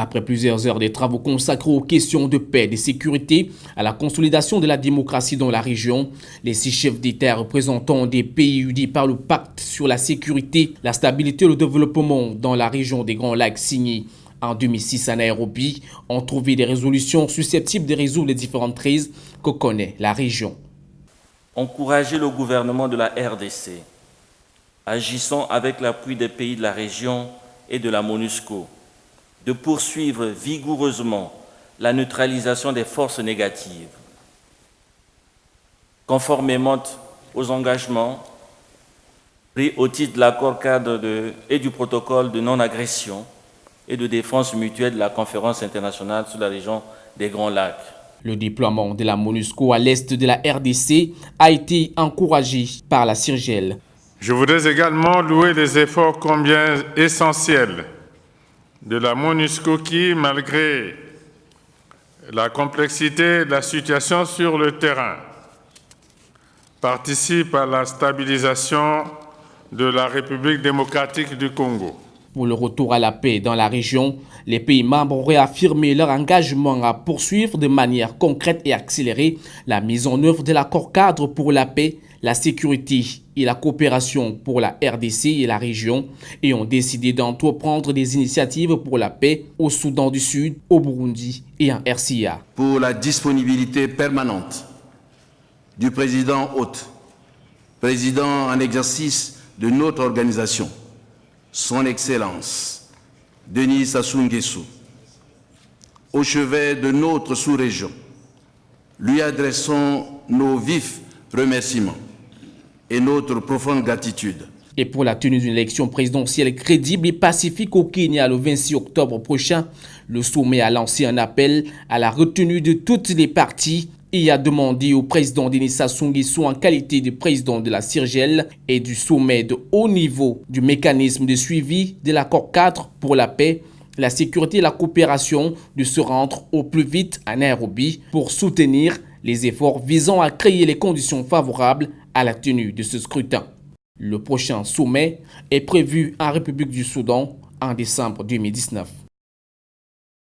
Après plusieurs heures de travaux consacrés aux questions de paix et de sécurité, à la consolidation de la démocratie dans la région, les 6 chefs d'État représentants des pays unis par le pacte sur la sécurité, la stabilité et le développement dans la région des Grands Lacs signé en 2006 à Nairobi ont trouvé des résolutions susceptibles de résoudre les différentes crises que connaît la région. Encourager le gouvernement de la RDC, agissant avec l'appui des pays de la région et de la MONUSCO, de poursuivre vigoureusement la neutralisation des forces négatives, conformément aux engagements pris au titre de l'accord cadre et du protocole de non-agression et de défense mutuelle de la conférence internationale sur la région des Grands Lacs. Le déploiement de la MONUSCO à l'est de la RDC a été encouragé par la CIRGL. Je voudrais également louer les efforts combien essentiels de la MONUSCO qui, malgré la complexité de la situation sur le terrain, participe à la stabilisation de la République démocratique du Congo. Pour le retour à la paix dans la région, les pays membres ont réaffirmé leur engagement à poursuivre de manière concrète et accélérée la mise en œuvre de l'accord cadre pour la paix, la sécurité et la coopération pour la RDC et la région et ont décidé d'entreprendre des initiatives pour la paix au Soudan du Sud, au Burundi et en RCA. Pour la disponibilité permanente du président hôte, président en exercice de notre organisation, Son Excellence Denis Sassou Nguesso, au chevet de notre sous-région, lui adressons nos vifs remerciements et notre profonde gratitude. Et pour la tenue d'une élection présidentielle crédible et pacifique au Kenya le 26 octobre prochain, le sommet a lancé un appel à la retenue de toutes les parties et a demandé au président Denis Sassou Nguesso en qualité de président de la CIRGL et du sommet de haut niveau du mécanisme de suivi de l'accord cadre pour la paix, la sécurité et la coopération de se rendre au plus vite à Nairobi pour soutenir les efforts visant à créer les conditions favorables à la tenue de ce scrutin. Le prochain sommet est prévu en République du Soudan en décembre 2019.